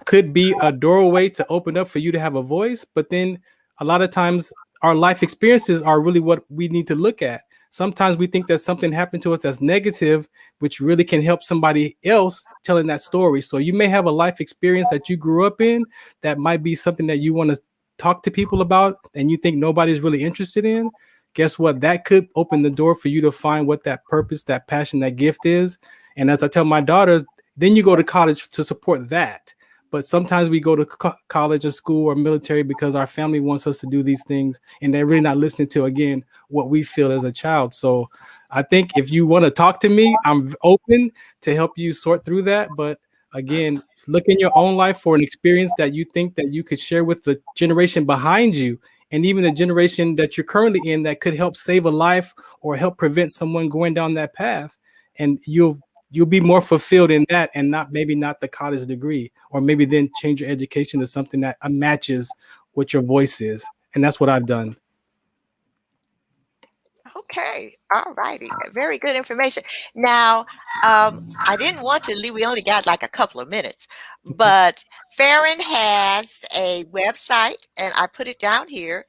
could be a doorway to open up for you to have a voice. But then a lot of times our life experiences are really what we need to look at. Sometimes we think that something happened to us that's negative, which really can help somebody else telling that story. So you may have a life experience that you grew up in that might be something that you want to talk to people about and you think nobody's really interested in. Guess what? That could open the door for you to find what that purpose, that passion, that gift is. And as I tell my daughters, then you go to college to support that. But sometimes we go to college or school or military because our family wants us to do these things and they're really not listening to, again, what we feel as a child. So I think if you want to talk to me, I'm open to help you sort through that. But again, look in your own life for an experience that you think that you could share with the generation behind you and even the generation that you're currently in that could help save a life or help prevent someone going down that path. And you'll be more fulfilled in that and not the college degree, or maybe then change your education to something that matches what your voice is. And that's what I've done. Okay. All righty. Very good information. Now, I didn't want to leave. We only got like a couple of minutes, but Farron has a website and I put it down here.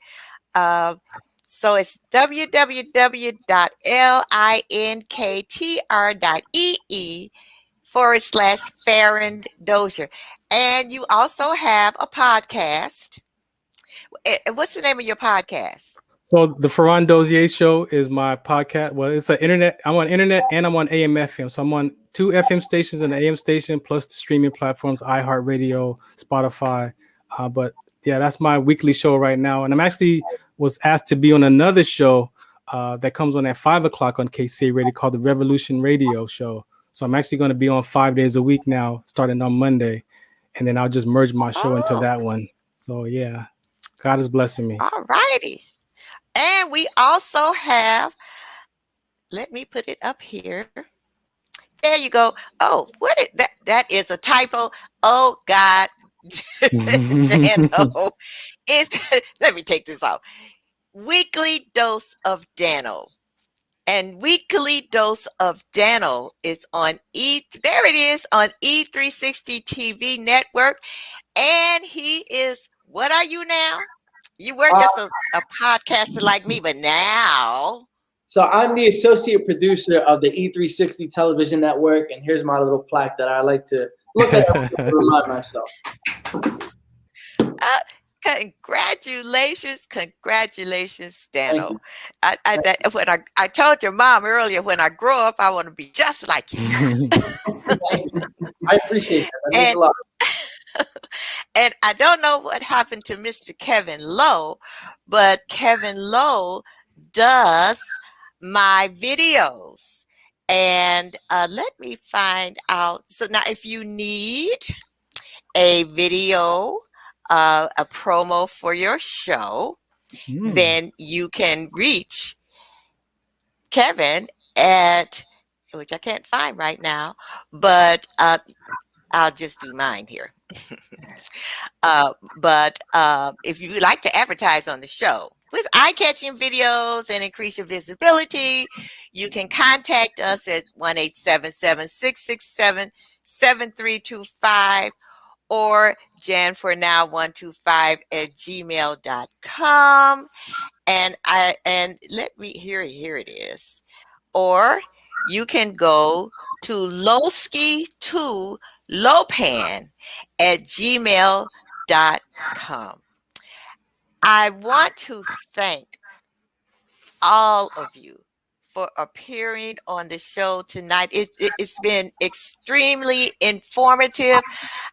Uh, so it's www.linktr.ee/Farron Dozier. And you also have a podcast. What's the name of your podcast? So the Ferran Dozier Show is my podcast. Well, it's an internet. I'm on internet and I'm on AM FM. So I'm on 2 FM stations and an AM station, plus the streaming platforms, iHeartRadio, Spotify. But yeah, that's my weekly show right now. And I'm actually was asked to be on another show that comes on at 5 o'clock on KCA Radio called the Revolution Radio Show. So I'm actually going to be on 5 days a week now, starting on Monday. And then I'll just merge my show into that one. So yeah, God is blessing me. All righty. And we also have, let me put it up here. There you go. Oh, what is that? That is a typo. Oh God. Dano. Let me take this off. Weekly Dose of Dano. And Weekly Dose of Dano is on there it is on E360 TV network. And he is, what are you now? You were just a podcaster like me, but now. So I'm the associate producer of the E360 television network, and here's my little plaque that I like to look at to remind myself. Congratulations, Dano. I told your mom earlier, when I grow up, I want to be just like you. I appreciate that. That means a lot. And I don't know what happened to Mr. Kevin Lowe, but Kevin Lowe does my videos. And let me find out. So now if you need a video, a promo for your show, then you can reach Kevin at, which I can't find right now, but I'll just do mine here. But if you would like to advertise on the show with eye-catching videos and increase your visibility, you can contact us at 1-877-667-7325 or janfornow125@gmail.com. And let me here it is. Or you can go to Lowski2 lopan@gmail.com. I want to thank all of you for appearing on the show tonight. It's been extremely informative.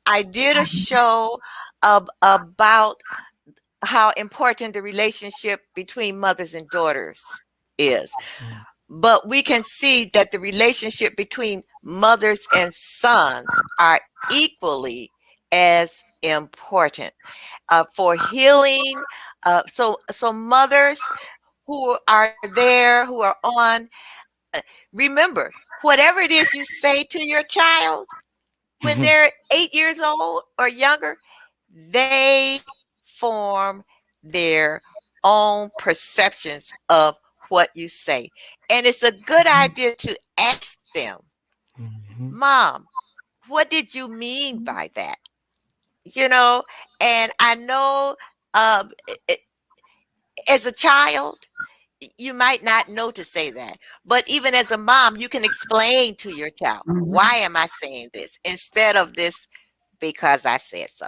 I did a show about how important the relationship between mothers and daughters is. But we can see that the relationship between mothers and sons are equally as important for healing. So mothers who are there, who are on, remember, whatever it is you say to your child when they're 8 years old or younger, they form their own perceptions of what you say. And it's a good idea to ask them, Mom, what did you mean by that? You know, and I know as a child, you might not know to say that, but even as a mom, you can explain to your child, why am I saying this instead of this because I said so.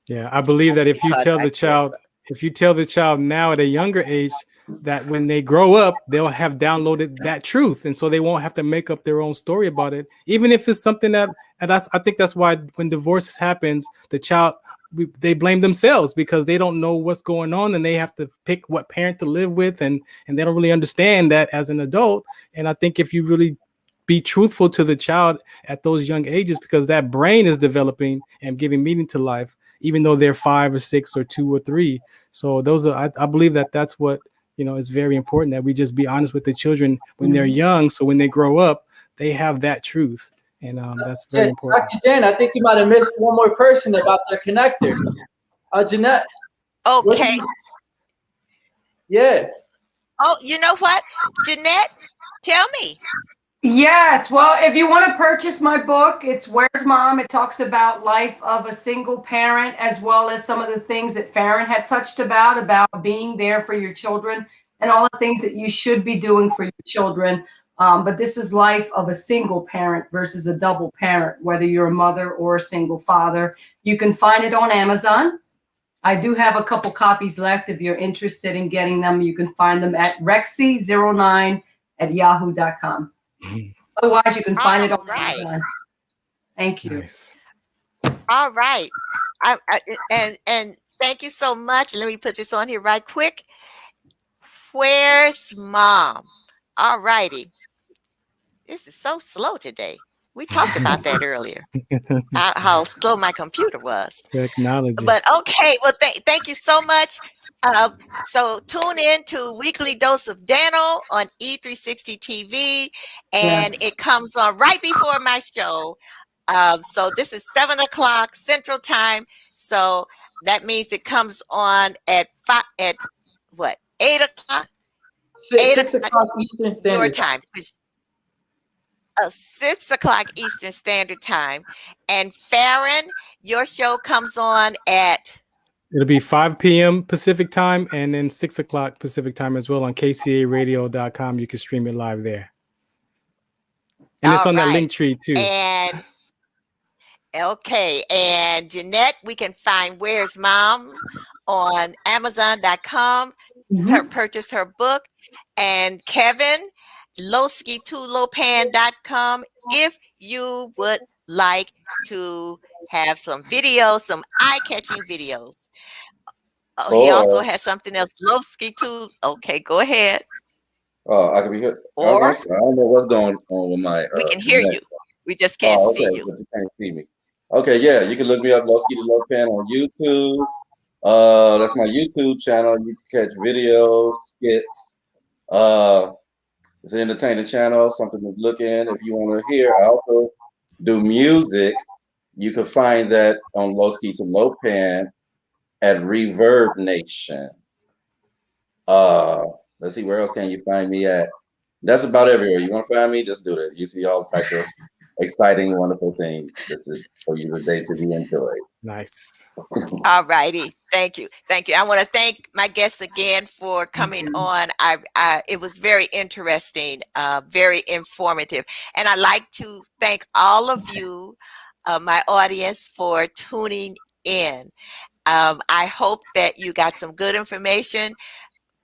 Yeah, I believe that if you Because tell I the said child, so. if you tell the child now at a younger age that when they grow up, they'll have downloaded that truth, and so they won't have to make up their own story about it, even if it's something that, and I think that's why when divorce happens, the child, they blame themselves because they don't know what's going on, and they have to pick what parent to live with, and they don't really understand that as an adult. And I think if you really be truthful to the child at those young ages, because that brain is developing and giving meaning to life, even though they're 5 or 6 or 2 or 3. So those are, I believe that that's what, is very important, that we just be honest with the children when they're young. So when they grow up, they have that truth. And that's very important. Dr. Jen, I think you might have missed one more person about their connectors. Janette. Okay. Yeah. Oh, you know what? Janette, tell me. Yes. Well, if you want to purchase my book, it's Where's Mom? It talks about life of a single parent, as well as some of the things that Farron had touched about being there for your children and all the things that you should be doing for your children. But this is life of a single parent versus a double parent, whether you're a mother or a single father. You can find it on Amazon. I do have a couple copies left. If you're interested in getting them, you can find them at Rexy09@yahoo.com. Otherwise, you can find it on Amazon. Thank you. Nice. All right. And thank you so much. Let me put this on here right quick. Where's Mom? All righty. This is so slow today. We talked about that earlier, how slow my computer was. Technology. But okay, well, thank you so much. So tune in to Weekly Dose of Dano on E360 TV, and it comes on right before my show. So this is 7 o'clock Central Time. So that means it comes on at 8 o'clock? 6 o'clock Eastern Standard Time. 6 o'clock Eastern Standard Time. And Farron, your show comes on at? It'll be 5 p.m. Pacific time and then 6 o'clock Pacific time as well on kcaradio.com. You can stream it live there. And it's on that link tree too. And okay. And Janette, we can find Where's Mom on Amazon.com. Purchase her book. And Kevin, lowski2lopan.com if you would like to have some videos, some eye-catching videos. He also has something else. Lowski2. Okay, go ahead. I can be here. Or I don't know what's going on with my. We can hear you. We just can't see you. But you can't see me. Okay, yeah, you can look me up, Lowski2Lopan on YouTube. That's my YouTube channel. You can catch videos, skits. It's an entertaining channel, something to look in if you want to hear. I also do music. You can find that on Lowski2Lopan at Reverb Nation. Let's see, where else can you find me at? That's about everywhere. You want to find me? Just do that. You see all types of exciting, wonderful things for you today to be enjoyed. Nice. All righty. Thank you. Thank you. I want to thank my guests again for coming on. It was very interesting, very informative. And I'd like to thank all of you my audience for tuning in. I hope that you got some good information.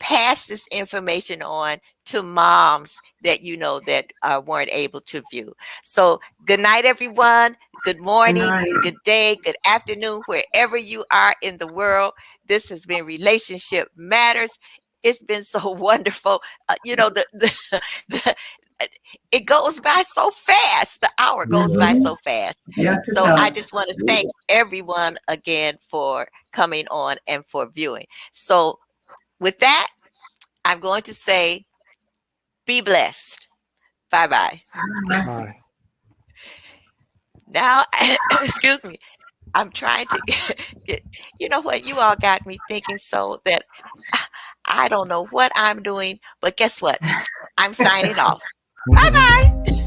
Pass this information on to moms that you know that weren't able to view. So good night, everyone. Good morning, good day, good afternoon, wherever you are in the world. This has been Relationship Matters. It's been so wonderful. The it goes by so fast. The hour goes by so fast. Yes, it So I does. just want to thank everyone again for coming on and for viewing. So with that, I'm going to say, be blessed. Bye-bye. Bye. Now, excuse me, I'm trying to get, you know what? You all got me thinking so that I don't know what I'm doing, but guess what? I'm signing off. Bye-bye.